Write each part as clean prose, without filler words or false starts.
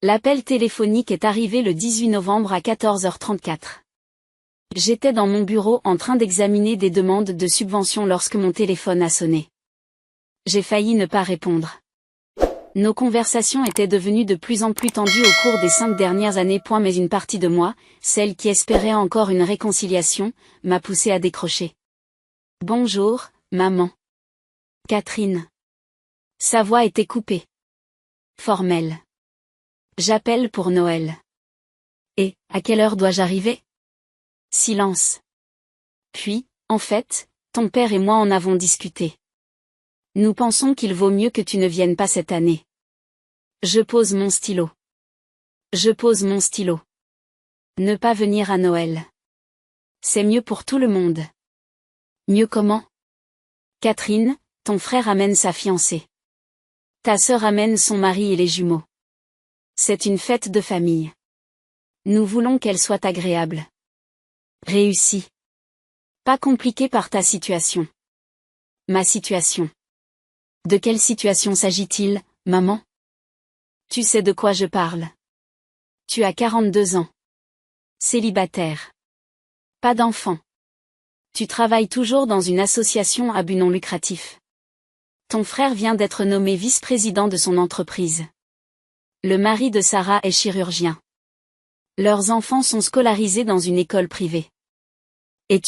L'appel téléphonique est arrivé le 18 novembre à 14h34. J'étais dans mon bureau en train d'examiner des demandes de subvention lorsque mon téléphone a sonné. J'ai failli ne pas répondre. Nos conversations étaient devenues de plus en plus tendues au cours des 5 dernières années. Mais une partie de moi, celle qui espérait encore une réconciliation, m'a poussé à décrocher. Bonjour, maman. Catherine. Sa voix était coupée. Formelle. J'appelle pour Noël. Et, à quelle heure dois-je arriver? Silence. Puis, en fait, ton père et moi en avons discuté. Nous pensons qu'il vaut mieux que tu ne viennes pas cette année. Je pose mon stylo. Ne pas venir à Noël. C'est mieux pour tout le monde. Mieux comment? Catherine, ton frère amène sa fiancée. Ta sœur amène son mari et les jumeaux. C'est une fête de famille. Nous voulons qu'elle soit agréable. Réussie. Pas compliquée par ta situation. Ma situation. De quelle situation s'agit-il, maman? Tu sais de quoi je parle. Tu as 42 ans. Célibataire. Pas d'enfant. Tu travailles toujours dans une association à but non lucratif. Ton frère vient d'être nommé vice-président de son entreprise. Le mari de Sarah est chirurgien. Leurs enfants sont scolarisés dans une école privée. Et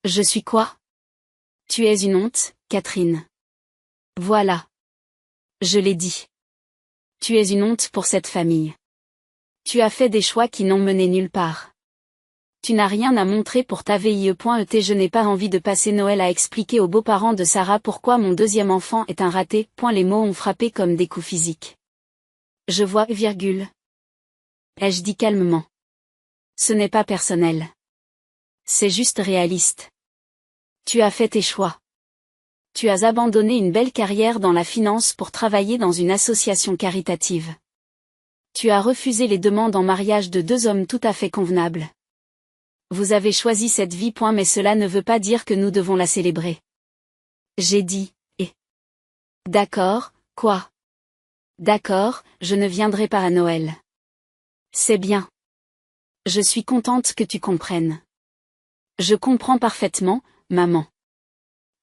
je suis quoi? Tu es une honte, Catherine. Voilà. Je l'ai dit. Tu es une honte pour cette famille. Tu as fait des choix qui n'ont mené nulle part. Tu n'as rien à montrer pour ta vie. Je n'ai pas envie de passer Noël à expliquer aux beaux-parents de Sarah pourquoi mon deuxième enfant est un raté. Les mots ont frappé comme des coups physiques. Je vois, ai-je dit calmement. Ce n'est pas personnel. C'est juste réaliste. Tu as fait tes choix. Tu as abandonné une belle carrière dans la finance pour travailler dans une association caritative. Tu as refusé les demandes en mariage de 2 hommes tout à fait convenables. Vous avez choisi cette vie. Mais cela ne veut pas dire que nous devons la célébrer. J'ai dit, D'accord, quoi? D'accord, je ne viendrai pas à Noël. C'est bien. Je suis contente que tu comprennes. Je comprends parfaitement, maman.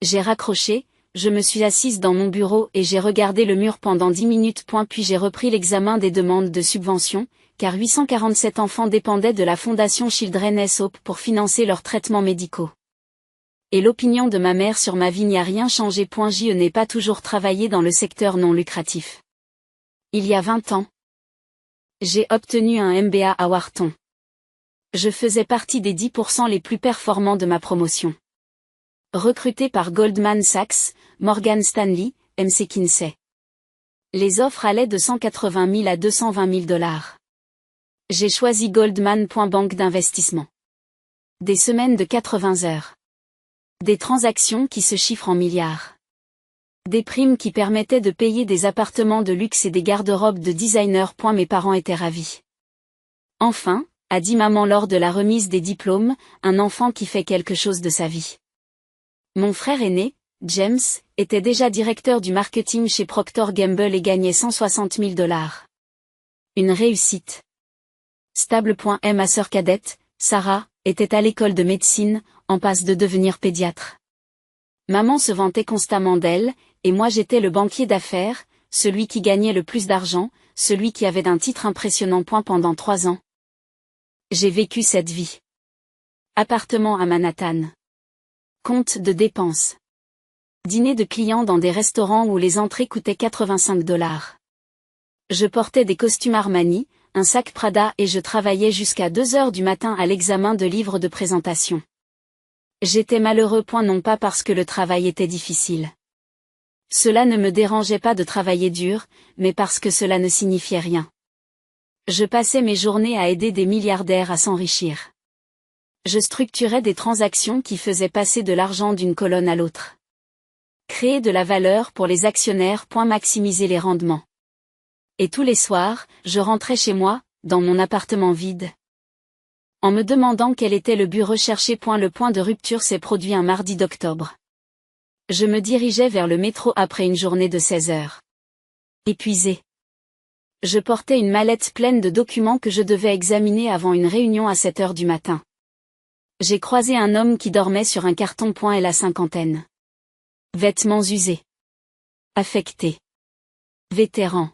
J'ai raccroché, je me suis assise dans mon bureau et j'ai regardé le mur pendant 10 minutes. Puis j'ai repris l'examen des demandes de subvention, car 847 enfants dépendaient de la fondation Children's Hope pour financer leurs traitements médicaux. Et l'opinion de ma mère sur ma vie n'y a rien changé. Je n'ai pas toujours travaillé dans le secteur non lucratif. Il y a 20 ans, j'ai obtenu un MBA à Wharton. Je faisais partie des 10% les plus performants de ma promotion. Recruté par Goldman Sachs, Morgan Stanley, MC Kinsey. Les offres allaient de 180 000 à 220 000 $. J'ai choisi Goldman. Banque d'investissement. Des semaines de 80 heures. Des transactions qui se chiffrent en milliards. Des primes qui permettaient de payer des appartements de luxe et des garde-robes de designer. Mes parents étaient ravis. Enfin, a dit maman lors de la remise des diplômes, un enfant qui fait quelque chose de sa vie. Mon frère aîné, James, était déjà directeur du marketing chez Procter & Gamble et gagnait 160 000 $. Une réussite. Stable. Et ma sœur cadette, Sarah, était à l'école de médecine, en passe de devenir pédiatre. Maman se vantait constamment d'elle, et moi j'étais le banquier d'affaires, celui qui gagnait le plus d'argent, celui qui avait un titre impressionnant. Pendant 3 ans. J'ai vécu cette vie. Appartement à Manhattan. Compte de dépenses. Dîner de clients dans des restaurants où les entrées coûtaient 85 $. Je portais des costumes Armani, un sac Prada et je travaillais jusqu'à 2 heures du matin à l'examen de livres de présentation. J'étais malheureux. Non pas parce que le travail était difficile. Cela ne me dérangeait pas de travailler dur, mais parce que cela ne signifiait rien. Je passais mes journées à aider des milliardaires à s'enrichir. Je structurais des transactions qui faisaient passer de l'argent d'une colonne à l'autre. Créer de la valeur pour les actionnaires. Maximiser les rendements. Et tous les soirs, je rentrais chez moi, dans mon appartement vide. En me demandant quel était le but recherché. Le point de rupture s'est produit un mardi d'octobre. Je me dirigeais vers le métro après une journée de 16 heures. Épuisé. Je portais une mallette pleine de documents que je devais examiner avant une réunion à 7 heures du matin. J'ai croisé un homme qui dormait sur un carton. Et la cinquantaine. Vêtements usés. Affecté. Vétéran.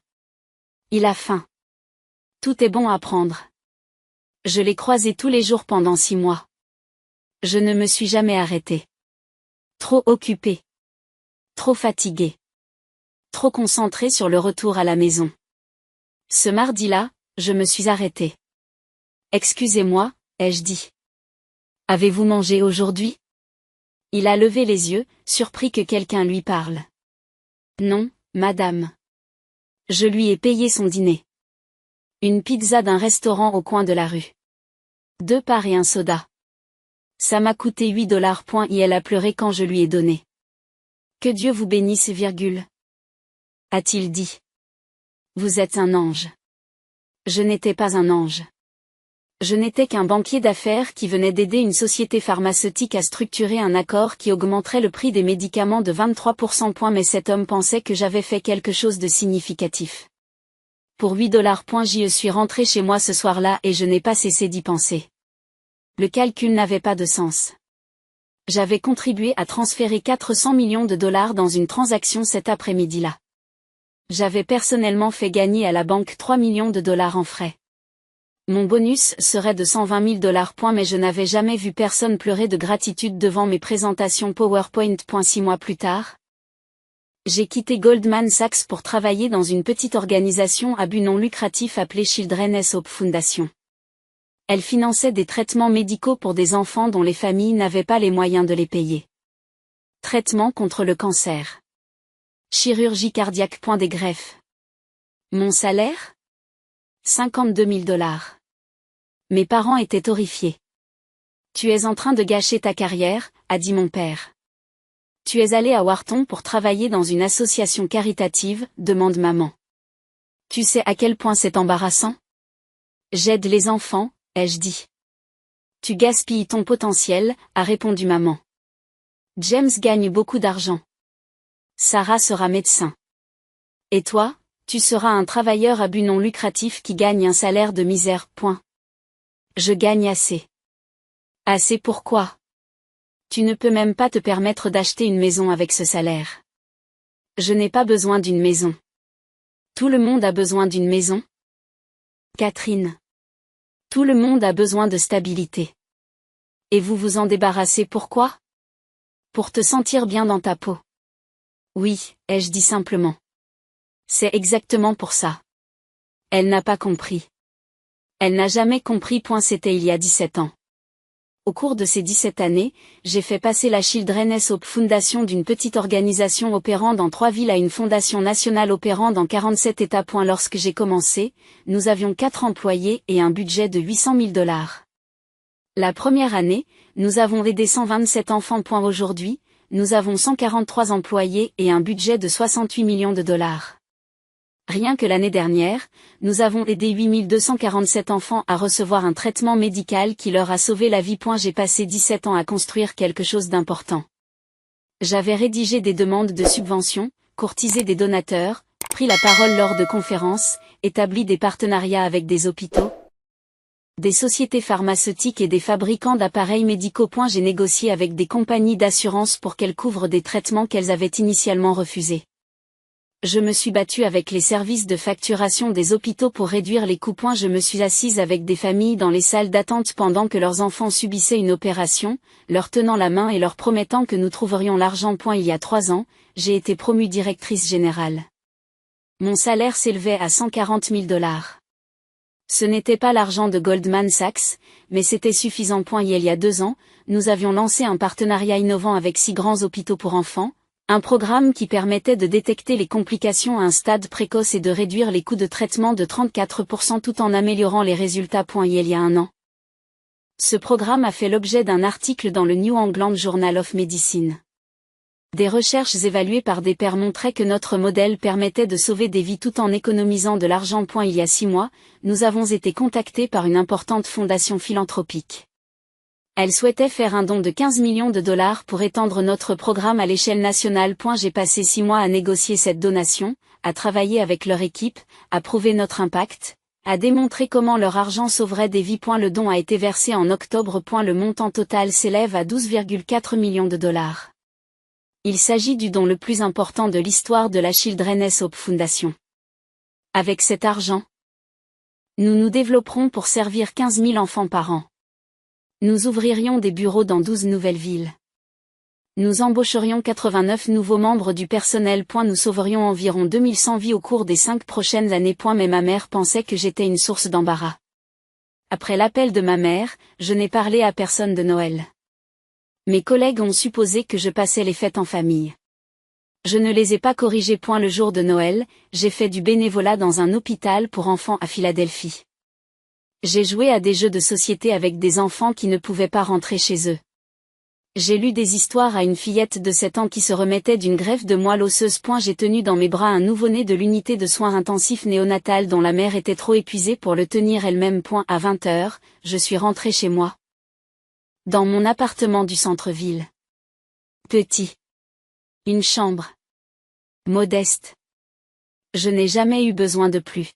Il a faim. Tout est bon à prendre. Je l'ai croisé tous les jours pendant 6 mois. Je ne me suis jamais arrêté. Trop occupé. Trop fatigué. Trop concentré sur le retour à la maison. Ce mardi-là, je me suis arrêté. Excusez-moi, ai-je dit. Avez-vous mangé aujourd'hui? Il a levé les yeux, surpris que quelqu'un lui parle. Non, madame. Je lui ai payé son dîner. Une pizza d'un restaurant au coin de la rue. 2 parts et un soda. Ça m'a coûté $8. Et elle a pleuré quand je lui ai donné. Que Dieu vous bénisse, a-t-il dit. Vous êtes un ange. Je n'étais pas un ange. Je n'étais qu'un banquier d'affaires qui venait d'aider une société pharmaceutique à structurer un accord qui augmenterait le prix des médicaments de 23%. Mais cet homme pensait que j'avais fait quelque chose de significatif. Pour $8. J'y suis rentré chez moi ce soir-là et je n'ai pas cessé d'y penser. Le calcul n'avait pas de sens. J'avais contribué à transférer $400 millions dans une transaction cet après-midi-là. J'avais personnellement fait gagner à la banque $3 millions en frais. Mon bonus serait de $120 000. Mais je n'avais jamais vu personne pleurer de gratitude devant mes présentations PowerPoint. 6 mois plus tard, j'ai quitté Goldman Sachs pour travailler dans une petite organisation à but non lucratif appelée Children's Hope Foundation. Elle finançait des traitements médicaux pour des enfants dont les familles n'avaient pas les moyens de les payer. Traitements contre le cancer. Chirurgie cardiaque. Des greffes. Mon salaire? $52 000. Mes parents étaient horrifiés. Tu es en train de gâcher ta carrière, a dit mon père. Tu es allé à Wharton pour travailler dans une association caritative, demande maman. Tu sais à quel point c'est embarrassant? J'aide les enfants, ai-je dit. Tu gaspilles ton potentiel, a répondu maman. James gagne beaucoup d'argent. Sarah sera médecin. Et toi, tu seras un travailleur à but non lucratif qui gagne un salaire de misère. Je gagne assez. Assez pourquoi? Tu ne peux même pas te permettre d'acheter une maison avec ce salaire. Je n'ai pas besoin d'une maison. Tout le monde a besoin d'une maison. Catherine. Tout le monde a besoin de stabilité. Et vous vous en débarrassez pourquoi? Pour te sentir bien dans ta peau. Oui, ai-je dit simplement. C'est exactement pour ça. Elle n'a pas compris. Elle n'a jamais compris. C'était il y a 17 ans. Au cours de ces 17 années, j'ai fait passer la Children's Hope Foundation d'une petite organisation opérant dans 3 villes à une fondation nationale opérant dans 47 États. Lorsque j'ai commencé, nous avions 4 employés et un budget de $800 000. La première année, nous avons aidé 127 enfants. Aujourd'hui, nous avons 143 employés et un budget de $68 millions. Rien que l'année dernière, nous avons aidé 8247 enfants à recevoir un traitement médical qui leur a sauvé la vie. J'ai passé 17 ans à construire quelque chose d'important. J'avais rédigé des demandes de subventions, courtisé des donateurs, pris la parole lors de conférences, établi des partenariats avec des hôpitaux, des sociétés pharmaceutiques et des fabricants d'appareils médicaux. J'ai négocié avec des compagnies d'assurance pour qu'elles couvrent des traitements qu'elles avaient initialement refusés. Je me suis battue avec les services de facturation des hôpitaux pour réduire les coûts. Je me suis assise avec des familles dans les salles d'attente pendant que leurs enfants subissaient une opération, leur tenant la main et leur promettant que nous trouverions l'argent. Il y a 3 ans, j'ai été promue directrice générale. Mon salaire s'élevait à $140 000. Ce n'était pas l'argent de Goldman Sachs, mais c'était suffisant. Il y a 2 ans, nous avions lancé un partenariat innovant avec 6 grands hôpitaux pour enfants, un programme qui permettait de détecter les complications à un stade précoce et de réduire les coûts de traitement de 34% tout en améliorant les résultats. Il y a 1 an. Ce programme a fait l'objet d'un article dans le New England Journal of Medicine. Des recherches évaluées par des pairs montraient que notre modèle permettait de sauver des vies tout en économisant de l'argent. Il y a 6 mois, nous avons été contactés par une importante fondation philanthropique. Elle souhaitait faire un don de 15 millions de dollars pour étendre notre programme à l'échelle nationale. J'ai passé 6 mois à négocier cette donation, à travailler avec leur équipe, à prouver notre impact, à démontrer comment leur argent sauverait des vies. Le don a été versé en octobre. Le montant total s'élève à 12,4 millions de dollars. Il s'agit du don le plus important de l'histoire de la Children's Hope Foundation. Avec cet argent, nous nous développerons pour servir 15 000 enfants par an. Nous ouvririons des bureaux dans 12 nouvelles villes. Nous embaucherions 89 nouveaux membres du personnel. Nous sauverions environ 2100 vies au cours des 5 prochaines années. Mais ma mère pensait que j'étais une source d'embarras. Après l'appel de ma mère, je n'ai parlé à personne de Noël. Mes collègues ont supposé que je passais les fêtes en famille. Je ne les ai pas corrigés. Le jour de Noël, j'ai fait du bénévolat dans un hôpital pour enfants à Philadelphie. J'ai joué à des jeux de société avec des enfants qui ne pouvaient pas rentrer chez eux. J'ai lu des histoires à une fillette de 7 ans qui se remettait d'une greffe de moelle osseuse. J'ai tenu dans mes bras un nouveau-né de l'unité de soins intensifs néonatal dont la mère était trop épuisée pour le tenir elle-même. À 20h, je suis rentrée chez moi. Dans mon appartement du centre-ville. Petit. Une chambre. Modeste. Je n'ai jamais eu besoin de plus.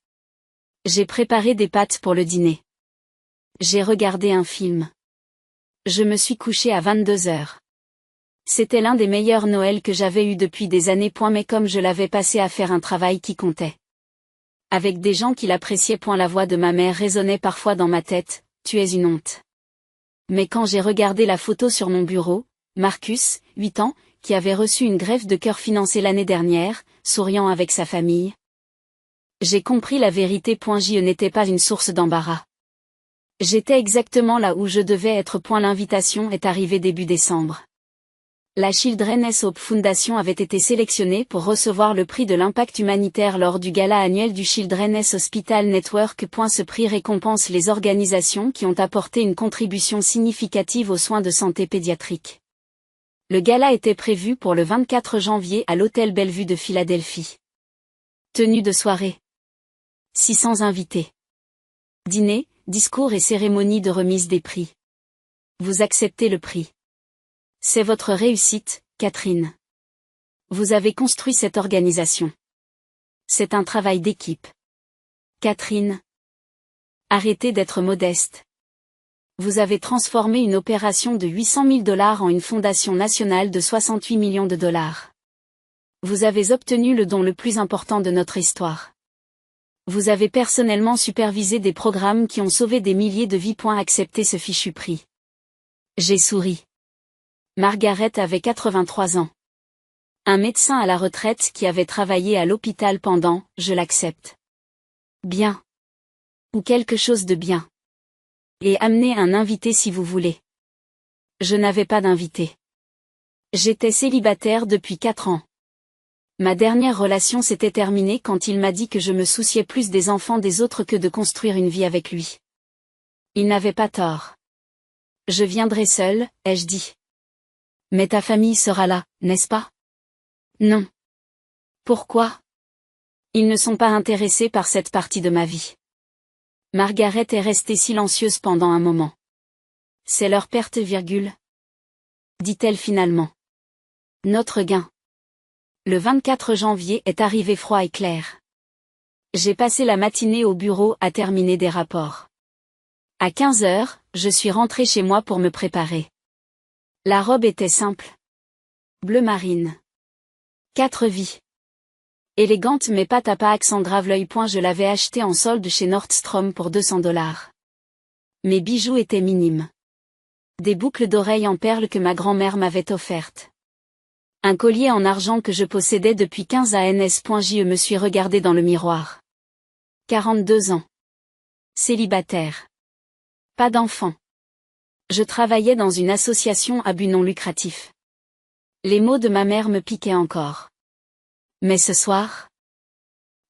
J'ai préparé des pâtes pour le dîner. J'ai regardé un film. Je me suis couchée à 22h. C'était l'un des meilleurs Noëls que j'avais eus depuis des années. Mais comme je l'avais passé à faire un travail qui comptait. Avec des gens qui l'appréciaient. La voix de ma mère résonnait parfois dans ma tête, tu es une honte. Mais quand j'ai regardé la photo sur mon bureau, Marcus, 8 ans, qui avait reçu une greffe de cœur financée l'année dernière, souriant avec sa famille. J'ai compris la vérité. Je n'étais pas une source d'embarras. J'étais exactement là où je devais être. L'invitation est arrivée début décembre. La Children's Hope Foundation avait été sélectionnée pour recevoir le prix de l'impact humanitaire lors du gala annuel du Children's Hospital Network. Ce prix récompense les organisations qui ont apporté une contribution significative aux soins de santé pédiatrique. Le gala était prévu pour le 24 janvier à l'Hôtel Bellevue de Philadelphie. Tenue de soirée. 600 invités. Dîner, discours et cérémonie de remise des prix. Vous acceptez le prix. C'est votre réussite, Catherine. Vous avez construit cette organisation. C'est un travail d'équipe. Catherine. Arrêtez d'être modeste. Vous avez transformé une opération de 800 000 dollars en une fondation nationale de 68 millions de dollars. Vous avez obtenu le don le plus important de notre histoire. Vous avez personnellement supervisé des programmes qui ont sauvé des milliers de vies. Acceptez ce fichu prix. J'ai souri. Margaret avait 83 ans. Un médecin à la retraite qui avait travaillé à l'hôpital pendant, je l'accepte. Bien. Ou quelque chose de bien. Et amenez un invité si vous voulez. Je n'avais pas d'invité. J'étais célibataire depuis 4 ans. Ma dernière relation s'était terminée quand il m'a dit que je me souciais plus des enfants des autres que de construire une vie avec lui. Il n'avait pas tort. Je viendrai seule, ai-je dit. Mais ta famille sera là, n'est-ce pas? Non. Pourquoi? Ils ne sont pas intéressés par cette partie de ma vie. Margaret est restée silencieuse pendant un moment. C'est leur perte, dit-elle finalement. Notre gain. Le 24 janvier est arrivé froid et clair. J'ai passé la matinée au bureau à terminer des rapports. À 15h, je suis rentrée chez moi pour me préparer. La robe était simple. Bleu marine. 4 vies. Élégante mais pas accent grave l'œil. Je l'avais achetée en solde chez Nordstrom pour 200 dollars. Mes bijoux étaient minimes. Des boucles d'oreilles en perles que ma grand-mère m'avait offertes. Un collier en argent que je possédais depuis 15 ans. Je me suis regardée dans le miroir. 42 ans. Célibataire. Pas d'enfant. Je travaillais dans une association à but non lucratif. Les mots de ma mère me piquaient encore. Mais ce soir,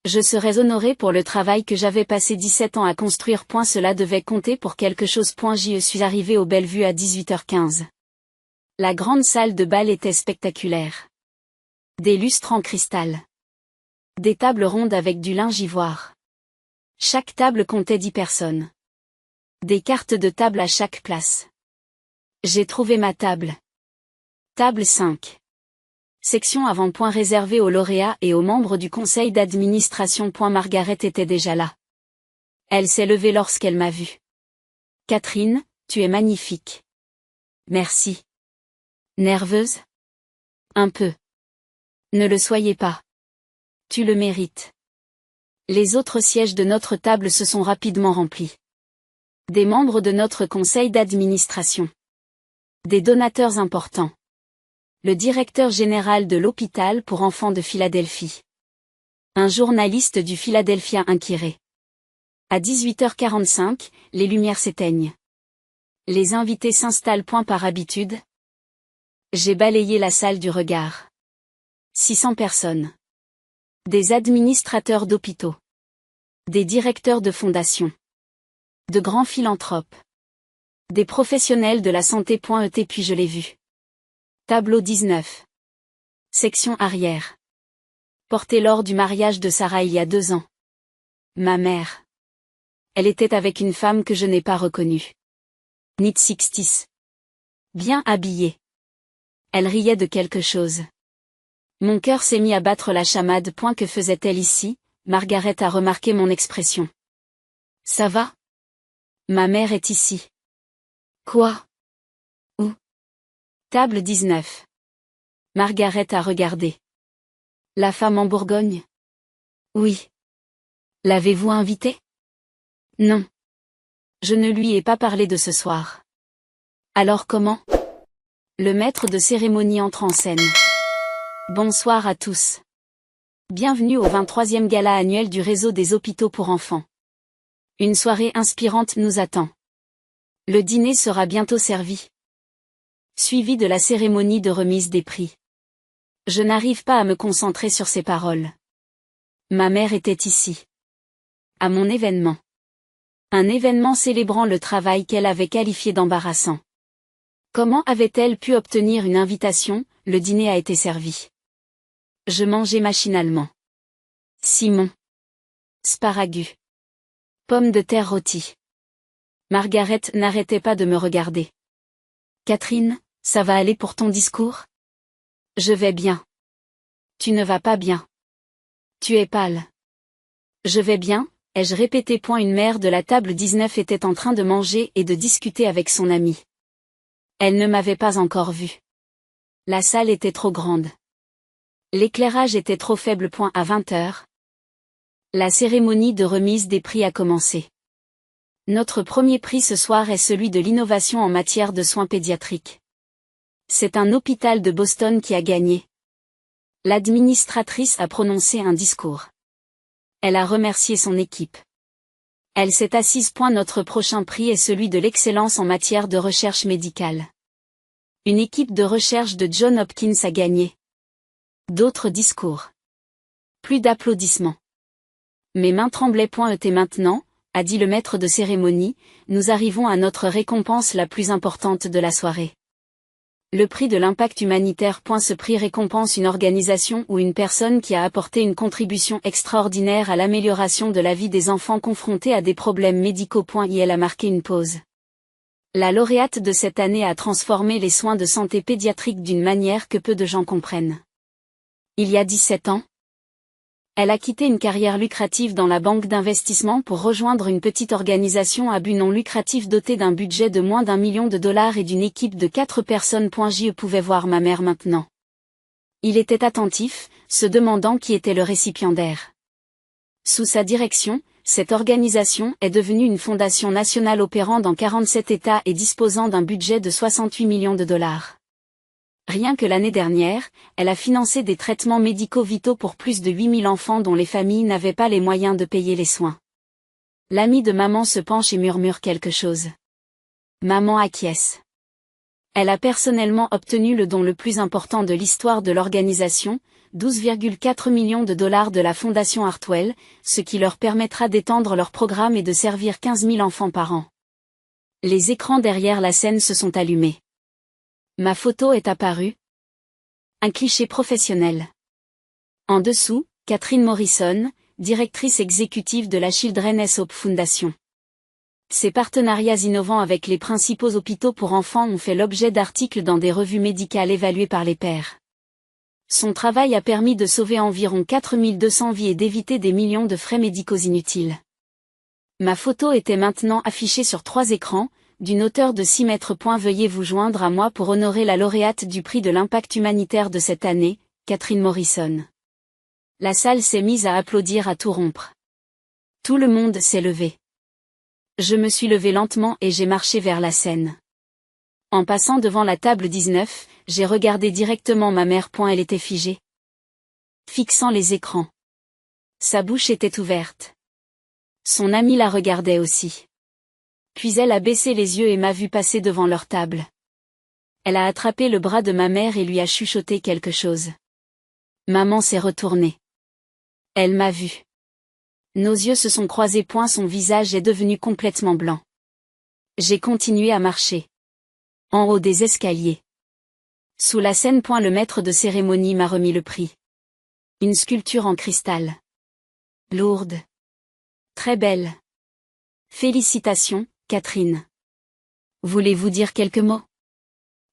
je serais honorée pour le travail que j'avais passé 17 ans à construire. Cela devait compter pour quelque chose. Je suis arrivée au Bellevue à 18h15. La grande salle de bal était spectaculaire. Des lustres en cristal. Des tables rondes avec du linge ivoire. Chaque table comptait 10 personnes. Des cartes de table à chaque place. J'ai trouvé ma table. Table 5. Section avant. Réservée aux lauréats et aux membres du conseil d'administration. Margaret était déjà là. Elle s'est levée lorsqu'elle m'a vue. Catherine, tu es magnifique. Merci. Nerveuse? Un peu. Ne le soyez pas. Tu le mérites. Les autres sièges de notre table se sont rapidement remplis. Des membres de notre conseil d'administration. Des donateurs importants. Le directeur général de l'hôpital pour enfants de Philadelphie. Un journaliste du Philadelphia Inquirer. À 18h45, les lumières s'éteignent. Les invités s'installent. Par habitude. J'ai balayé la salle du regard. 600 personnes. Des administrateurs d'hôpitaux. Des directeurs de fondations. De grands philanthropes. Des professionnels de la santé. Puis je l'ai vu. Tableau 19. Section arrière. Portée lors du mariage de Sarah il y a 2 ans. Ma mère. Elle était avec une femme que je n'ai pas reconnue. Knit 60s. Bien habillée. Elle riait de quelque chose. Mon cœur s'est mis à battre la chamade. Que faisait-elle ici? Margaret a remarqué mon expression. Ça va? Ma mère est ici. Quoi? Où? Table 19. Margaret a regardé. La femme en Bourgogne? Oui. L'avez-vous invitée? Non. Je ne lui ai pas parlé de ce soir. Alors comment? Le maître de cérémonie entre en scène. Bonsoir à tous. Bienvenue au 23e gala annuel du réseau des hôpitaux pour enfants. Une soirée inspirante nous attend. Le dîner sera bientôt servi. Suivi de la cérémonie de remise des prix. Je n'arrive pas à me concentrer sur ces paroles. Ma mère était ici. À mon événement. Un événement célébrant le travail qu'elle avait qualifié d'embarrassant. Comment avait-elle pu obtenir une invitation? Le dîner a été servi. Je mangeais machinalement. Simon. Sparagus. Pommes de terre rôties. Margaret n'arrêtait pas de me regarder. Catherine, ça va aller pour ton discours? Je vais bien. Tu ne vas pas bien. Tu es pâle. Je vais bien, ai-je répété. Une mère de la table 19 était en train de manger et de discuter avec son amie. Elle ne m'avait pas encore vue. La salle était trop grande. L'éclairage était trop faible. À 20h. La cérémonie de remise des prix a commencé. Notre premier prix ce soir est celui de l'innovation en matière de soins pédiatriques. C'est un hôpital de Boston qui a gagné. L'administratrice a prononcé un discours. Elle a remercié son équipe. Elle s'est assise. Notre prochain prix est celui de l'excellence en matière de recherche médicale. Une équipe de recherche de Johns Hopkins a gagné. D'autres discours. Plus d'applaudissements. Mes mains tremblaient. Et maintenant, a dit le maître de cérémonie, nous arrivons à notre récompense la plus importante de la soirée. Le prix de l'impact humanitaire. Ce prix récompense une organisation ou une personne qui a apporté une contribution extraordinaire à l'amélioration de la vie des enfants confrontés à des problèmes médicaux. Elle a marqué une pause. La lauréate de cette année a transformé les soins de santé pédiatrique d'une manière que peu de gens comprennent. Il y a 17 ans, elle a quitté une carrière lucrative dans la banque d'investissement pour rejoindre une petite organisation à but non lucratif dotée d'un budget de moins d'1 million de dollars et d'une équipe de 4 personnes. Je pouvais voir ma mère maintenant. Il était attentif, se demandant qui était le récipiendaire. Sous sa direction, cette organisation est devenue une fondation nationale opérant dans 47 États et disposant d'un budget de 68 millions de dollars. Rien que l'année dernière, elle a financé des traitements médicaux vitaux pour plus de 8000 enfants dont les familles n'avaient pas les moyens de payer les soins. L'amie de maman se penche et murmure quelque chose. Maman acquiesce. Elle a personnellement obtenu le don le plus important de l'histoire de l'organisation, 12,4 millions de dollars de la Fondation Hartwell, ce qui leur permettra d'étendre leur programme et de servir 15 000 enfants par an. Les écrans derrière la scène se sont allumés. Ma photo est apparue. Un cliché professionnel. En dessous, Catherine Morrison, directrice exécutive de la Children's Hope Foundation. Ces partenariats innovants avec les principaux hôpitaux pour enfants ont fait l'objet d'articles dans des revues médicales évaluées par les pairs. Son travail a permis de sauver environ 4200 vies et d'éviter des millions de frais médicaux inutiles. Ma photo était maintenant affichée sur 3 écrans, d'une hauteur de 6 mètres. Veuillez vous joindre à moi pour honorer la lauréate du prix de l'impact humanitaire de cette année, Catherine Morrison. La salle s'est mise à applaudir à tout rompre. Tout le monde s'est levé. Je me suis levé lentement et j'ai marché vers la scène. En passant devant la table 19, j'ai regardé directement ma mère. Elle était figée, fixant les écrans. Sa bouche était ouverte. Son amie la regardait aussi. Puis elle a baissé les yeux et m'a vu passer devant leur table. Elle a attrapé le bras de ma mère et lui a chuchoté quelque chose. Maman s'est retournée. Elle m'a vu. Nos yeux se sont croisés. Son visage est devenu complètement blanc. J'ai continué à marcher. En haut des escaliers. Sous la scène. Le maître de cérémonie m'a remis le prix. Une sculpture en cristal. Lourde. Très belle. Félicitations, Catherine. Voulez-vous dire quelques mots?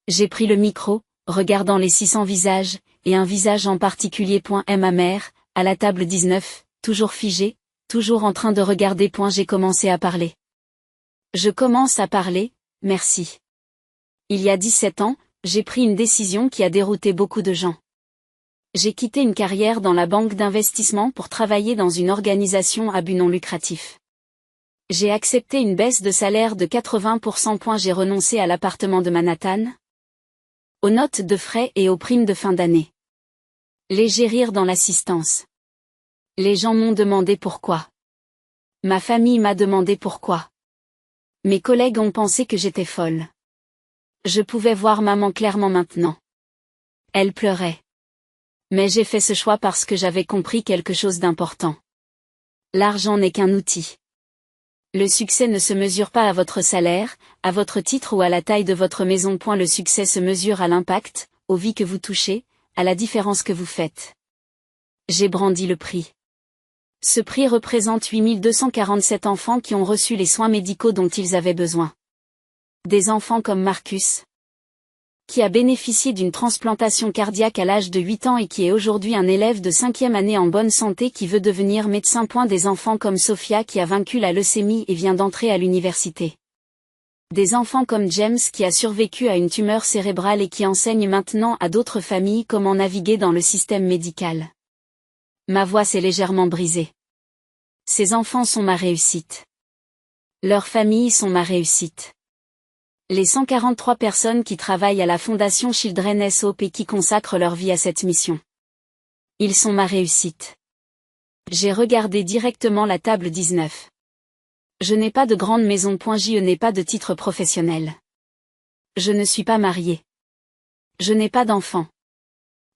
J'ai pris le micro, regardant les 600 visages, et un visage en particulier. Ma mère, à la table 19, toujours figée, toujours en train de regarder. J'ai commencé à parler. Je commence à parler, merci. Il y a 17 ans, j'ai pris une décision qui a dérouté beaucoup de gens. J'ai quitté une carrière dans la banque d'investissement pour travailler dans une organisation à but non lucratif. J'ai accepté une baisse de salaire de 80%. J'ai renoncé à l'appartement de Manhattan, aux notes de frais et aux primes de fin d'année. Léger rire dans l'assistance. Les gens m'ont demandé pourquoi. Ma famille m'a demandé pourquoi. Mes collègues ont pensé que j'étais folle. Je pouvais voir maman clairement maintenant. Elle pleurait. Mais j'ai fait ce choix parce que j'avais compris quelque chose d'important. L'argent n'est qu'un outil. Le succès ne se mesure pas à votre salaire, à votre titre ou à la taille de votre maison. Le succès se mesure à l'impact, aux vies que vous touchez, à la différence que vous faites. J'ai brandi le prix. Ce prix représente 8247 enfants qui ont reçu les soins médicaux dont ils avaient besoin. Des enfants comme Marcus, qui a bénéficié d'une transplantation cardiaque à l'âge de 8 ans et qui est aujourd'hui un élève de 5e année en bonne santé qui veut devenir médecin. Des enfants comme Sophia qui a vaincu la leucémie et vient d'entrer à l'université. Des enfants comme James qui a survécu à une tumeur cérébrale et qui enseigne maintenant à d'autres familles comment naviguer dans le système médical. Ma voix s'est légèrement brisée. Ces enfants sont ma réussite. Leurs familles sont ma réussite. Les 143 personnes qui travaillent à la Fondation Children's Hope et qui consacrent leur vie à cette mission. Ils sont ma réussite. J'ai regardé directement la table 19. Je n'ai pas de grande maison. Je n'ai pas de titre professionnel. Je ne suis pas mariée. Je n'ai pas d'enfant.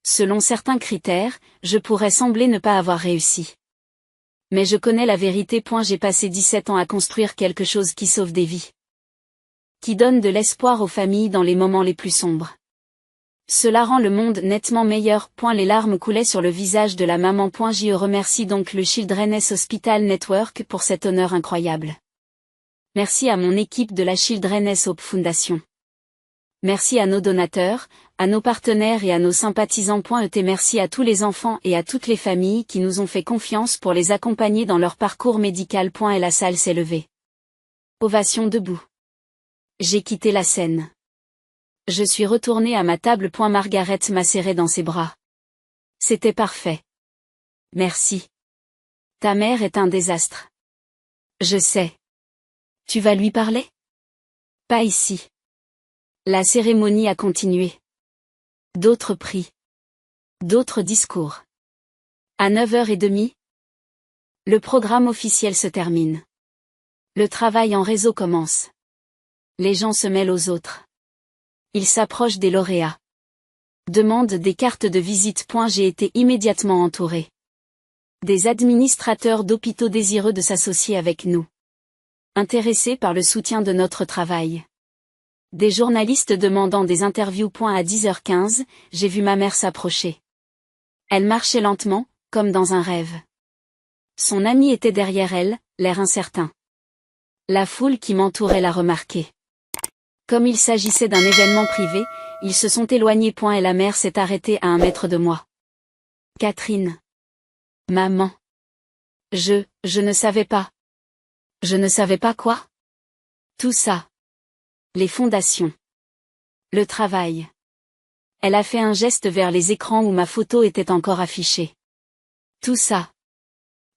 Selon certains critères, je pourrais sembler ne pas avoir réussi. Mais je connais la vérité. J'ai passé 17 ans à construire quelque chose qui sauve des vies. Qui donne de l'espoir aux familles dans les moments les plus sombres. Cela rend le monde nettement meilleur. Les larmes coulaient sur le visage de la maman. Je remercie donc le Children's Hospital Network pour cet honneur incroyable. Merci à mon équipe de la Children's Hope Foundation. Merci à nos donateurs, à nos partenaires et à nos sympathisants. Merci à tous les enfants et à toutes les familles qui nous ont fait confiance pour les accompagner dans leur parcours médical. Et la salle s'est levée. Ovation debout. J'ai quitté la scène. Je suis retournée à ma table. Margaret m'a serré dans ses bras. C'était parfait. Merci. Ta mère est un désastre. Je sais. Tu vas lui parler? Pas ici. La cérémonie a continué. D'autres prix. D'autres discours. À 9h30, le programme officiel se termine. Le travail en réseau commence. Les gens se mêlent aux autres. Ils s'approchent des lauréats. Demandent des cartes de visite. J'ai été immédiatement entouré. Des administrateurs d'hôpitaux désireux de s'associer avec nous. Intéressés par le soutien de notre travail. Des journalistes demandant des interviews. À 10h15, j'ai vu ma mère s'approcher. Elle marchait lentement, comme dans un rêve. Son ami était derrière elle, l'air incertain. La foule qui m'entourait l'a remarqué. Comme il s'agissait d'un événement privé, ils se sont éloignés. Et la mère s'est arrêtée à 1 mètre de moi. Catherine. Maman. Je ne savais pas. Je ne savais pas quoi? Tout ça. Les fondations. Le travail. Elle a fait un geste vers les écrans où ma photo était encore affichée. Tout ça.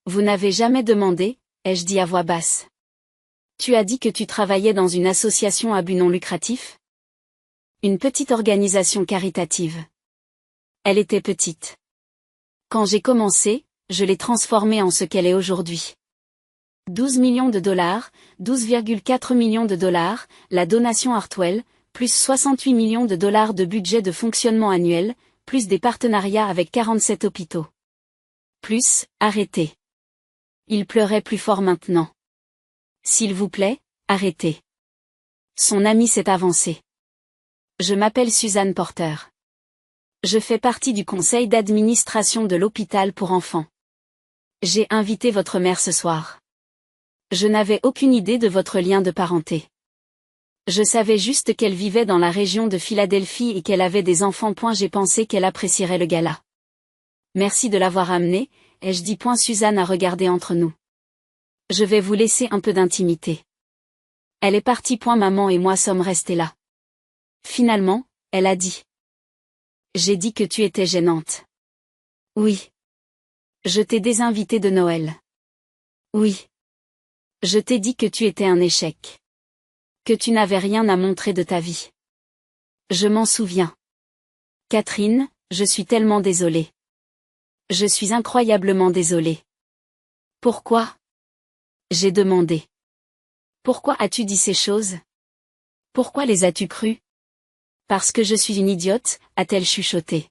Vous n'avez jamais demandé, ai-je dit à voix basse. Tu as dit que tu travaillais dans une association à but non lucratif? Une petite organisation caritative. Elle était petite. Quand j'ai commencé, je l'ai transformée en ce qu'elle est aujourd'hui. 12 millions de dollars, 12,4 millions de dollars, la donation Hartwell, plus 68 millions de dollars de budget de fonctionnement annuel, plus des partenariats avec 47 hôpitaux. Plus, arrêtez. Il pleurait plus fort maintenant. S'il vous plaît, arrêtez. Son ami s'est avancé. Je m'appelle Suzanne Porter. Je fais partie du conseil d'administration de l'hôpital pour enfants. J'ai invité votre mère ce soir. Je n'avais aucune idée de votre lien de parenté. Je savais juste qu'elle vivait dans la région de Philadelphie et qu'elle avait des enfants. J'ai pensé qu'elle apprécierait le gala. Merci de l'avoir amenée, ai-je dit. Suzanne a regardé entre nous. Je vais vous laisser un peu d'intimité. Elle est partie. Maman et moi sommes restés là. Finalement, elle a dit. J'ai dit que tu étais gênante. Oui. Je t'ai désinvité de Noël. Oui. Je t'ai dit que tu étais un échec. Que tu n'avais rien à montrer de ta vie. Je m'en souviens. Catherine, je suis tellement désolée. Je suis incroyablement désolée. Pourquoi? J'ai demandé. Pourquoi as-tu dit ces choses? Pourquoi les as-tu crues? Parce que je suis une idiote, a-t-elle chuchoté.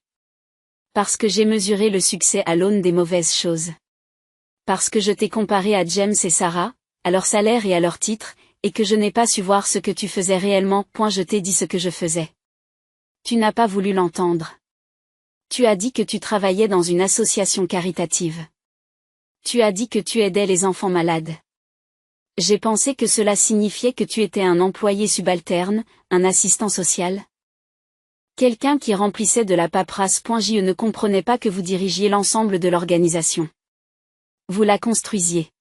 Parce que j'ai mesuré le succès à l'aune des mauvaises choses. Parce que je t'ai comparé à James et Sarah, à leur salaire et à leur titre, et que je n'ai pas su voir ce que tu faisais réellement. Je t'ai dit ce que je faisais. Tu n'as pas voulu l'entendre. Tu as dit que tu travaillais dans une association caritative. Tu as dit que tu aidais les enfants malades. J'ai pensé que cela signifiait que tu étais un employé subalterne, un assistant social. Quelqu'un qui remplissait de la paperasse. Je ne comprenais pas que vous dirigiez l'ensemble de l'organisation. Vous la construisiez.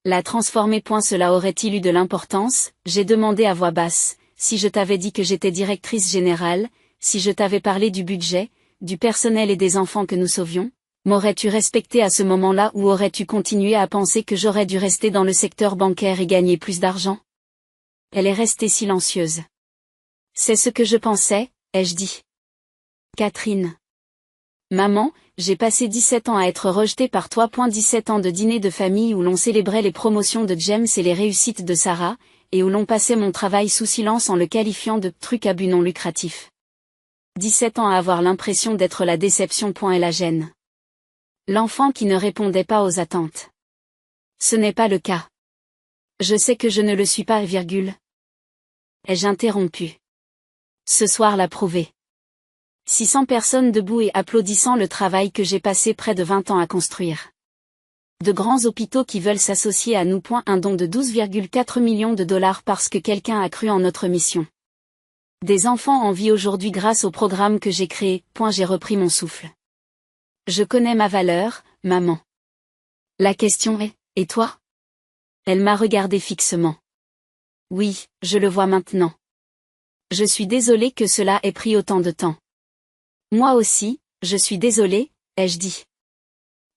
La transformer. Cela aurait-il eu de l'importance? J'ai demandé à voix basse. Si je t'avais dit que j'étais directrice générale, si je t'avais parlé du budget, du personnel et des enfants que nous sauvions, m'aurais-tu respecté à ce moment-là ou aurais-tu continué à penser que j'aurais dû rester dans le secteur bancaire et gagner plus d'argent? Elle est restée silencieuse. C'est ce que je pensais, ai-je dit. Catherine. Maman, j'ai passé 17 ans à être rejetée par toi. 17 ans de dîner de famille où l'on célébrait les promotions de James et les réussites de Sarah, et où l'on passait mon travail sous silence en le qualifiant de truc à but non lucratif. 17 ans à avoir l'impression d'être la déception. Et la gêne. L'enfant qui ne répondait pas aux attentes. Ce n'est pas le cas. Je sais que je ne le suis pas, virgule. Ai-je interrompu. Ce soir l'a prouvé. 600 personnes debout et applaudissant le travail que j'ai passé près de 20 ans à construire. De grands hôpitaux qui veulent s'associer à nous. Un don de 12,4 millions de dollars parce que quelqu'un a cru en notre mission. Des enfants en vie aujourd'hui grâce au programme que j'ai créé. J'ai repris mon souffle. Je connais ma valeur, maman. La question est, et toi? Elle m'a regardé fixement. Oui, je le vois maintenant. Je suis désolée que cela ait pris autant de temps. Moi aussi, je suis désolée, ai-je dit.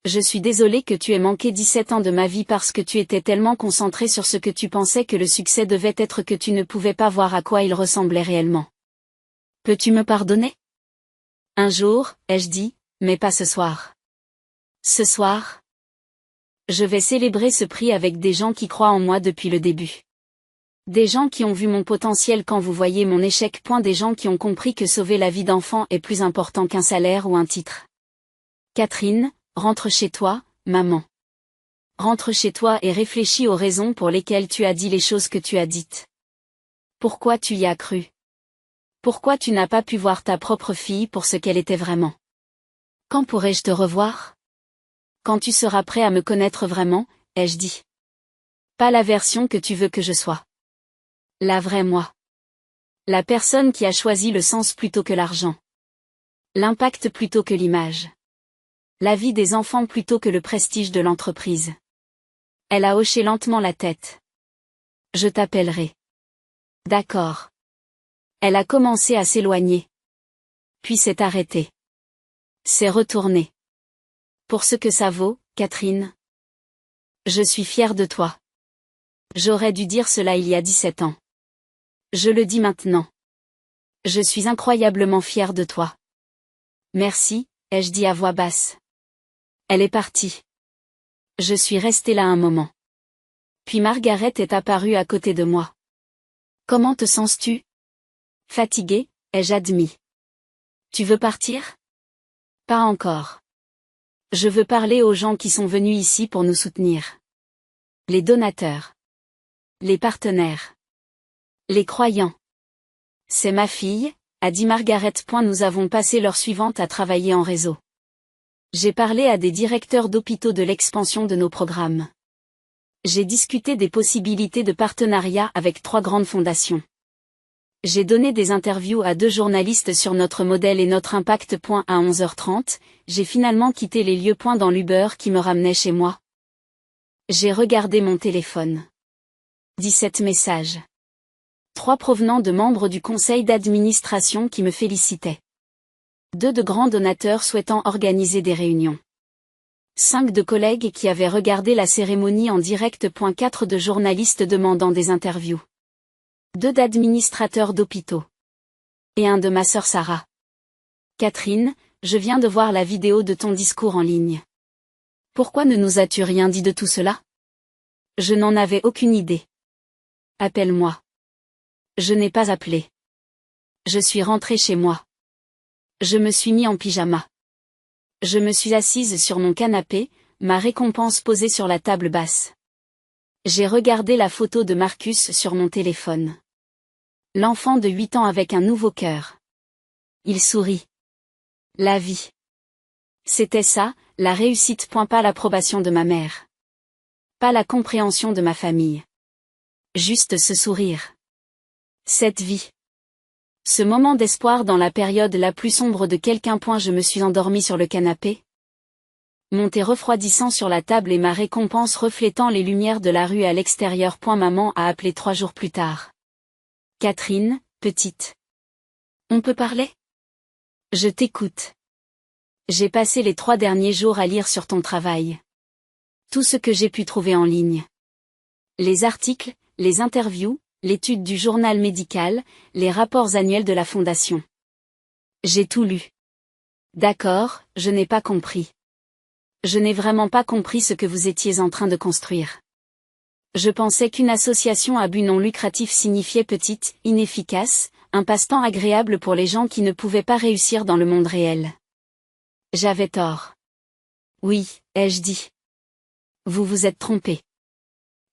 Je suis désolée que tu aies manqué 17 ans de ma vie parce que tu étais tellement concentrée sur ce que tu pensais que le succès devait être que tu ne pouvais pas voir à quoi il ressemblait réellement. Peux-tu me pardonner? Un jour, ai-je dit, mais pas ce soir. Ce soir? Je vais célébrer ce prix avec des gens qui croient en moi depuis le début. Des gens qui ont vu mon potentiel quand vous voyez mon échec. Des gens qui ont compris que sauver la vie d'enfant est plus important qu'un salaire ou un titre. Catherine, rentre chez toi, maman. Rentre chez toi et réfléchis aux raisons pour lesquelles tu as dit les choses que tu as dites. Pourquoi tu y as cru? Pourquoi tu n'as pas pu voir ta propre fille pour ce qu'elle était vraiment? Quand pourrai-je te revoir? Quand tu seras prêt à me connaître vraiment, ai-je dit. Pas la version que tu veux que je sois. La vraie moi. La personne qui a choisi le sens plutôt que l'argent. L'impact plutôt que l'image. La vie des enfants plutôt que le prestige de l'entreprise. Elle a hoché lentement la tête. Je t'appellerai. D'accord. Elle a commencé à s'éloigner. Puis s'est arrêtée. S'est retournée. Pour ce que ça vaut, Catherine. Je suis fière de toi. J'aurais dû dire cela il y a 17 ans. Je le dis maintenant. Je suis incroyablement fière de toi. Merci, ai-je dit à voix basse. Elle est partie. Je suis restée là un moment. Puis Margaret est apparue à côté de moi. Comment te sens-tu? Fatiguée, ai-je admis. Tu veux partir? Pas encore. Je veux parler aux gens qui sont venus ici pour nous soutenir. Les donateurs. Les partenaires. Les croyants. C'est ma fille, a dit Margaret. Nous avons passé l'heure suivante à travailler en réseau. J'ai parlé à des directeurs d'hôpitaux de l'expansion de nos programmes. J'ai discuté des possibilités de partenariat avec 3 grandes fondations. J'ai donné des interviews à 2 journalistes sur notre modèle et notre impact. À 11h30, j'ai finalement quitté les lieux. Dans l'Uber qui me ramenait chez moi. J'ai regardé mon téléphone. 17 messages. 3 provenant de membres du conseil d'administration qui me félicitaient. 2 de grands donateurs souhaitant organiser des réunions. 5 de collègues qui avaient regardé la cérémonie en direct. 4 de journalistes demandant des interviews. 2 d'administrateurs d'hôpitaux. Et 1 de ma sœur Sarah. Catherine, je viens de voir la vidéo de ton discours en ligne. Pourquoi ne nous as-tu rien dit de tout cela? Je n'en avais aucune idée. Appelle-moi. Je n'ai pas appelé. Je suis rentrée chez moi. Je me suis mis en pyjama. Je me suis assise sur mon canapé, ma récompense posée sur la table basse. J'ai regardé la photo de Marcus sur mon téléphone. L'enfant de 8 ans avec un nouveau cœur. Il sourit. La vie. C'était ça, la réussite. Pas l'approbation de ma mère. Pas la compréhension de ma famille. Juste ce sourire. Cette vie. Ce moment d'espoir dans la période la plus sombre de quelqu'un. Je me suis endormie sur le canapé. Mon thé refroidissant sur la table et ma récompense reflétant les lumières de la rue à l'extérieur. Maman a appelé 3 jours plus tard. Catherine, petite. On peut parler? Je t'écoute. J'ai passé les 3 derniers jours à lire sur ton travail. Tout ce que j'ai pu trouver en ligne. Les articles, les interviews, l'étude du journal médical, les rapports annuels de la Fondation. J'ai tout lu. D'accord, je n'ai pas compris. Je n'ai vraiment pas compris ce que vous étiez en train de construire. Je pensais qu'une association à but non lucratif signifiait petite, inefficace, un passe-temps agréable pour les gens qui ne pouvaient pas réussir dans le monde réel. J'avais tort. Oui, ai-je dit. Vous vous êtes trompé.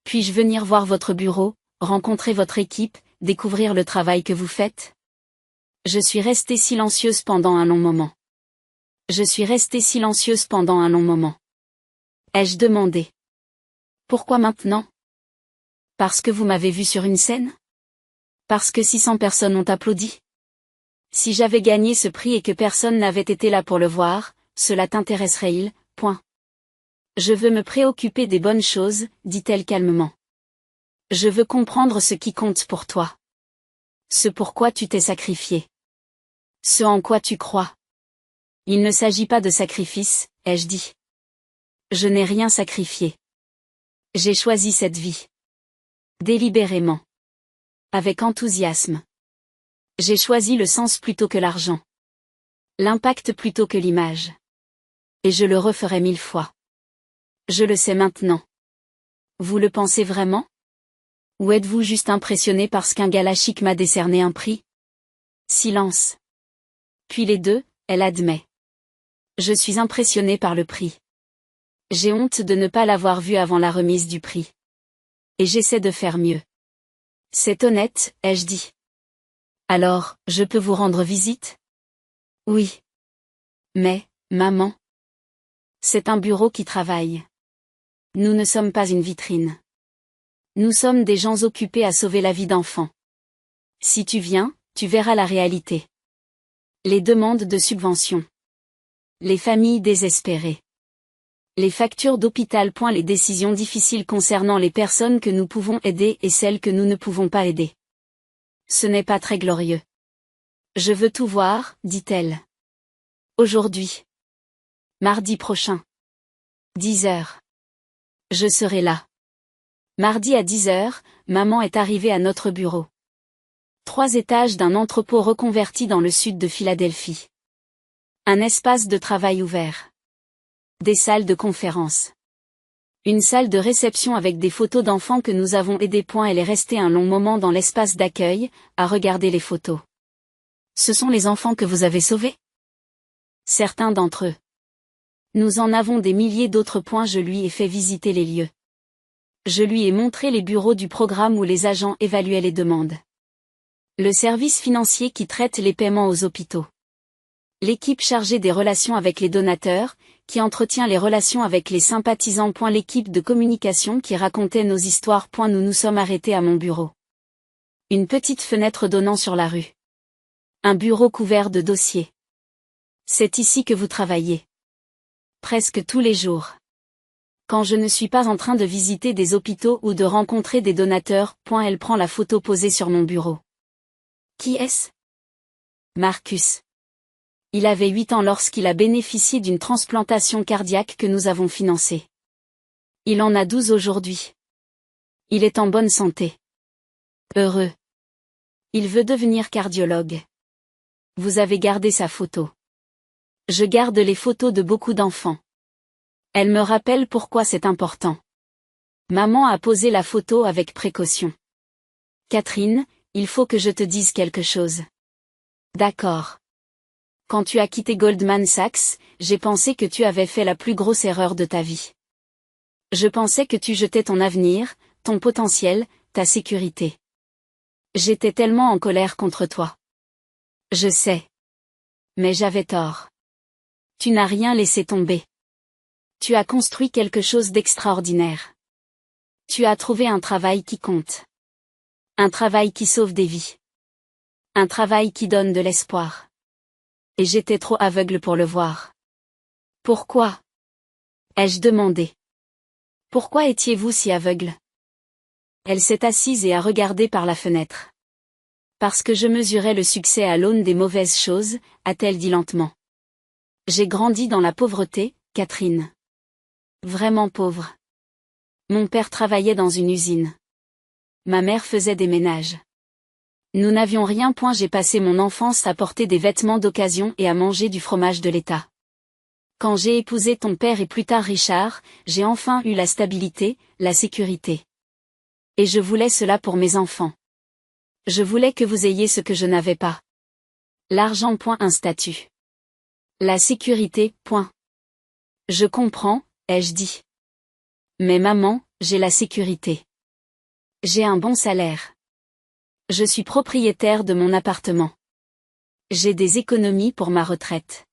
Puis-je venir voir votre bureau, rencontrer votre équipe, découvrir le travail que vous faites? Je suis restée silencieuse pendant un long moment. Je suis restée silencieuse pendant un long moment. Ai-je demandé. Pourquoi maintenant? Parce que vous m'avez vu sur une scène? Parce que 600 personnes ont applaudi? Si j'avais gagné ce prix et que personne n'avait été là pour le voir, cela t'intéresserait-il? Je veux me préoccuper des bonnes choses, dit-elle calmement. Je veux comprendre ce qui compte pour toi. Ce pourquoi tu t'es sacrifié. Ce en quoi tu crois. Il ne s'agit pas de sacrifice, ai-je dit. Je n'ai rien sacrifié. J'ai choisi cette vie. Délibérément. Avec enthousiasme. J'ai choisi le sens plutôt que l'argent. L'impact plutôt que l'image. Et je le referai 1000 fois. Je le sais maintenant. Vous le pensez vraiment? Ou êtes-vous juste impressionné parce qu'un gala chic m'a décerné un prix? Silence. Puis les 2, elle admet. Je suis impressionnée par le prix. J'ai honte de ne pas l'avoir vu avant la remise du prix. Et j'essaie de faire mieux. C'est honnête, ai-je dit. Alors, je peux vous rendre visite? Oui. Mais, maman. C'est un bureau qui travaille. Nous ne sommes pas une vitrine. Nous sommes des gens occupés à sauver la vie d'enfants. Si tu viens, tu verras la réalité. Les demandes de subventions. Les familles désespérées. Les factures d'hôpital. Les décisions difficiles concernant les personnes que nous pouvons aider et celles que nous ne pouvons pas aider. Ce n'est pas très glorieux. Je veux tout voir, dit-elle. Aujourd'hui. Mardi prochain. 10 heures. Je serai là. Mardi à 10 heures, maman est arrivée à notre bureau. 3 étages d'un entrepôt reconverti dans le sud de Philadelphie. Un espace de travail ouvert. Des salles de conférence. Une salle de réception avec des photos d'enfants que nous avons aidés. Elle est restée un long moment dans l'espace d'accueil, à regarder les photos. Ce sont les enfants que vous avez sauvés? Certains d'entre eux. Nous en avons des milliers d'autres. Je lui ai fait visiter les lieux. Je lui ai montré les bureaux du programme où les agents évaluaient les demandes. Le service financier qui traite les paiements aux hôpitaux. L'équipe chargée des relations avec les donateurs, qui entretient les relations avec les sympathisants. L'équipe de communication qui racontait nos histoires. Nous nous sommes arrêtés à mon bureau. Une petite fenêtre donnant sur la rue. Un bureau couvert de dossiers. C'est ici que vous travaillez. Presque tous les jours. Quand je ne suis pas en train de visiter des hôpitaux ou de rencontrer des donateurs. Elle prend la photo posée sur mon bureau. Qui est-ce? Marcus. Il avait 8 ans lorsqu'il a bénéficié d'une transplantation cardiaque que nous avons financée. Il en a 12 aujourd'hui. Il est en bonne santé. Heureux. Il veut devenir cardiologue. Vous avez gardé sa photo. Je garde les photos de beaucoup d'enfants. Elle me rappelle pourquoi c'est important. Maman a posé la photo avec précaution. Catherine, il faut que je te dise quelque chose. D'accord. Quand tu as quitté Goldman Sachs, j'ai pensé que tu avais fait la plus grosse erreur de ta vie. Je pensais que tu jetais ton avenir, ton potentiel, ta sécurité. J'étais tellement en colère contre toi. Je sais. Mais j'avais tort. Tu n'as rien laissé tomber. Tu as construit quelque chose d'extraordinaire. Tu as trouvé un travail qui compte. Un travail qui sauve des vies. Un travail qui donne de l'espoir. Et j'étais trop aveugle pour le voir. Pourquoi? Ai-je demandé. Pourquoi étiez-vous si aveugle? Elle s'est assise et a regardé par la fenêtre. Parce que je mesurais le succès à l'aune des mauvaises choses, a-t-elle dit lentement. J'ai grandi dans la pauvreté, Catherine. Vraiment pauvre. Mon père travaillait dans une usine. Ma mère faisait des ménages. Nous n'avions rien. J'ai passé mon enfance à porter des vêtements d'occasion et à manger du fromage de l'État. Quand j'ai épousé ton père et plus tard Richard, j'ai enfin eu la stabilité, la sécurité. Et je voulais cela pour mes enfants. Je voulais que vous ayez ce que je n'avais pas. L'argent. Un statut. La sécurité. Je comprends, ai-je dit. Mais maman, j'ai la sécurité. J'ai un bon salaire. Je suis propriétaire de mon appartement. J'ai des économies pour ma retraite.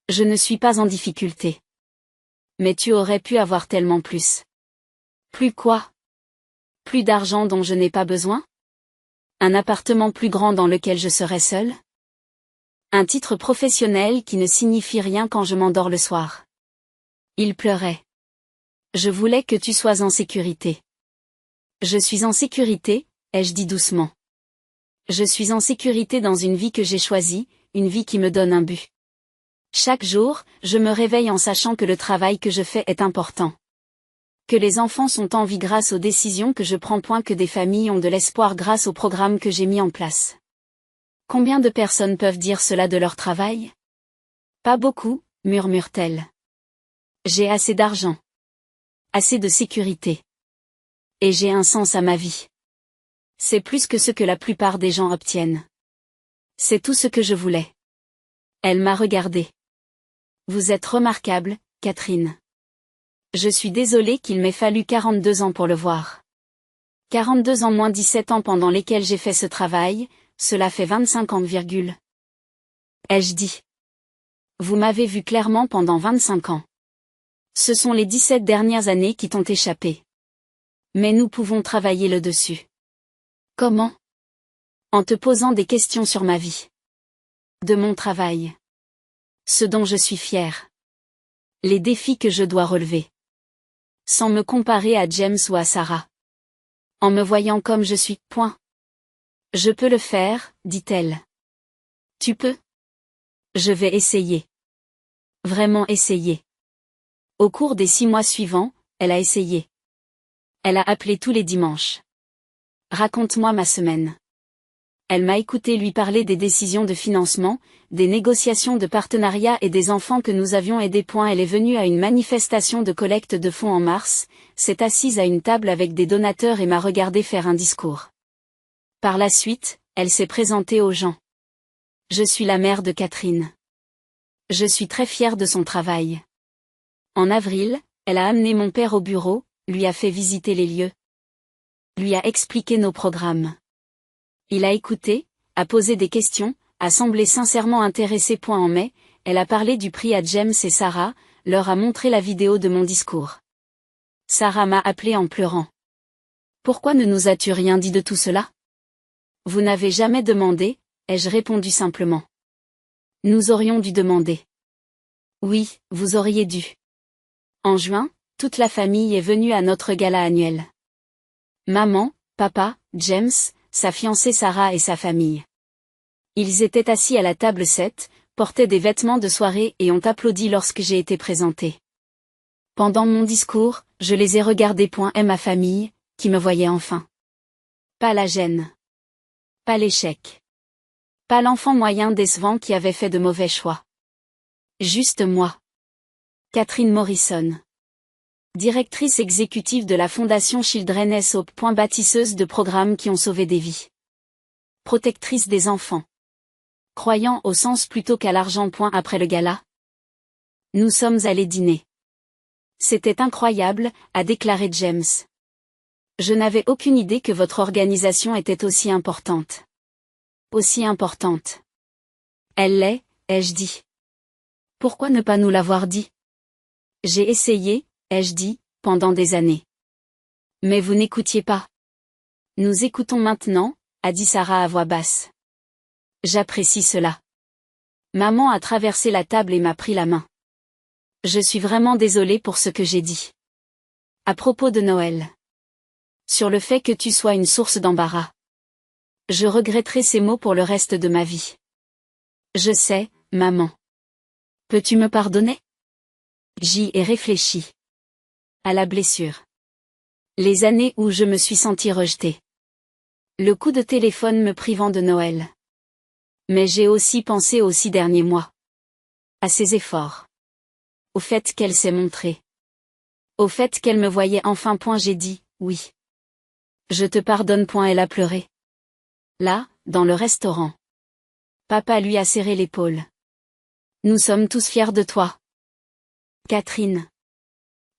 Je ne suis pas en difficulté. Mais tu aurais pu avoir tellement plus. Plus quoi? Plus d'argent dont je n'ai pas besoin? Un appartement plus grand dans lequel je serai seule? Un titre professionnel qui ne signifie rien quand je m'endors le soir. Il pleurait. Je voulais que tu sois en sécurité. Je suis en sécurité, ai-je dit doucement. Je suis en sécurité dans une vie que j'ai choisie, une vie qui me donne un but. Chaque jour, je me réveille en sachant que le travail que je fais est important. Que les enfants sont en vie grâce aux décisions que je prends. Que des familles ont de l'espoir grâce au programme que j'ai mis en place. Combien de personnes peuvent dire cela de leur travail? Pas beaucoup, murmure-t-elle. J'ai assez d'argent. Assez de sécurité. Et j'ai un sens à ma vie. C'est plus que ce que la plupart des gens obtiennent. C'est tout ce que je voulais. Elle m'a regardé. Vous êtes remarquable, Catherine. Je suis désolée qu'il m'ait fallu 42 ans pour le voir. 42 ans moins 17 ans pendant lesquels j'ai fait ce travail, cela fait 25 ans, ai-je dit. Vous m'avez vu clairement pendant 25 ans. Ce sont les 17 dernières années qui t'ont échappé. Mais nous pouvons travailler le dessus. Comment? En te posant des questions sur ma vie. De mon travail. Ce dont je suis fière. Les défis que je dois relever. Sans me comparer à James ou à Sarah. En me voyant comme je suis, point. Je peux le faire, dit-elle. Tu peux? Je vais essayer. Vraiment essayer. Au cours des 6 mois suivants, elle a essayé. Elle a appelé tous les dimanches. Raconte-moi ma semaine. Elle m'a écouté lui parler des décisions de financement, des négociations de partenariat et des enfants que nous avions aidés. Elle est venue à une manifestation de collecte de fonds en mars, s'est assise à une table avec des donateurs et m'a regardé faire un discours. Par la suite, elle s'est présentée aux gens. Je suis la mère de Catherine. Je suis très fière de son travail. En avril, elle a amené mon père au bureau, lui a fait visiter les lieux. Lui a expliqué nos programmes. Il a écouté, a posé des questions, a semblé sincèrement intéressé. En mai, elle a parlé du prix à James et Sarah, leur a montré la vidéo de mon discours. Sarah m'a appelé en pleurant. Pourquoi ne nous as-tu rien dit de tout cela? Vous n'avez jamais demandé, ai-je répondu simplement. Nous aurions dû demander. Oui, vous auriez dû. En juin, toute la famille est venue à notre gala annuel. Maman, papa, James, sa fiancée Sarah et sa famille. Ils étaient assis à la table 7, portaient des vêtements de soirée et ont applaudi lorsque j'ai été présentée. Pendant mon discours, je les ai regardés. Et ma famille, qui me voyait enfin. Pas la gêne. Pas l'échec. Pas l'enfant moyen décevant qui avait fait de mauvais choix. Juste moi. Catherine Morrison. Directrice exécutive de la Fondation Children's Hope. Bâtisseuse de programmes qui ont sauvé des vies. Protectrice des enfants. Croyant au sens plutôt qu'à l'argent. Après le gala. Nous sommes allés dîner. C'était incroyable, a déclaré James. Je n'avais aucune idée que votre organisation était aussi importante. Aussi importante. Elle l'est, ai-je dit. Pourquoi ne pas nous l'avoir dit? J'ai essayé, ai-je dit, pendant des années. Mais vous n'écoutiez pas. Nous écoutons maintenant, a dit Sarah à voix basse. J'apprécie cela. Maman a traversé la table et m'a pris la main. Je suis vraiment désolée pour ce que j'ai dit. À propos de Noël. Sur le fait que tu sois une source d'embarras. Je regretterai ces mots pour le reste de ma vie. Je sais, maman. Peux-tu me pardonner? J'y ai réfléchi. À la blessure. Les années où je me suis sentie rejetée. Le coup de téléphone me privant de Noël. Mais j'ai aussi pensé aux 6 derniers mois. À ses efforts. Au fait qu'elle s'est montrée. Au fait qu'elle me voyait enfin. J'ai dit, oui. Je te pardonne. Elle a pleuré. Là, dans le restaurant. Papa lui a serré l'épaule. Nous sommes tous fiers de toi. Catherine.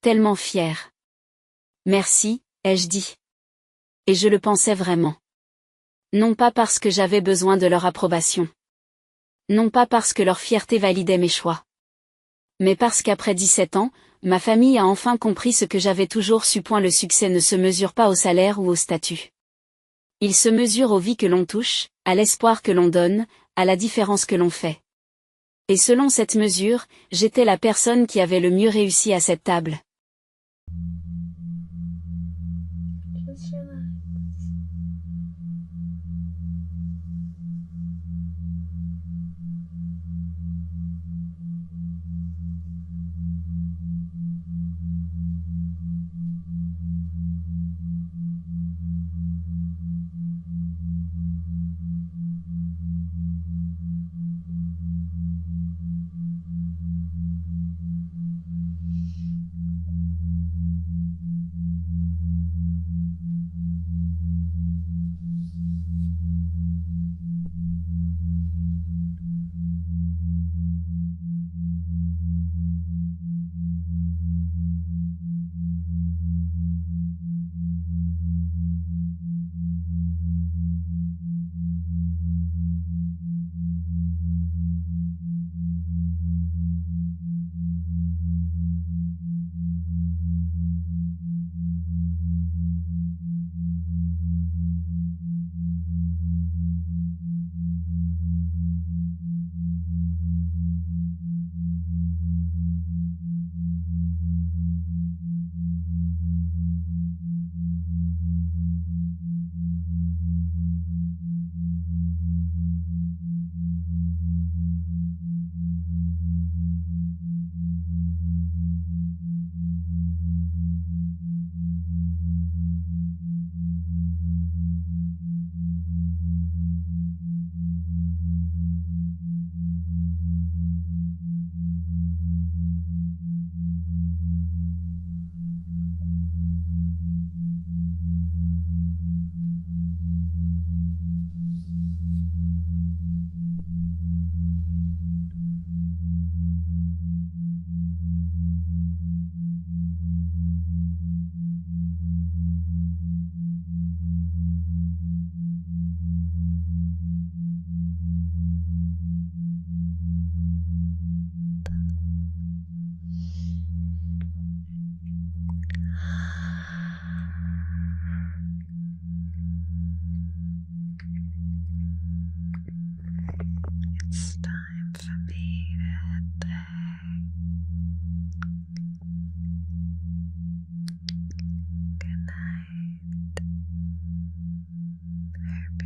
Tellement fière. Merci, ai-je dit. Et je le pensais vraiment. Non pas parce que j'avais besoin de leur approbation. Non pas parce que leur fierté validait mes choix. Mais parce qu'après 17 ans, ma famille a enfin compris ce que j'avais toujours su. Le succès ne se mesure pas au salaire ou au statut. Il se mesure aux vies que l'on touche, à l'espoir que l'on donne, à la différence que l'on fait. Et selon cette mesure, j'étais la personne qui avait le mieux réussi à cette table.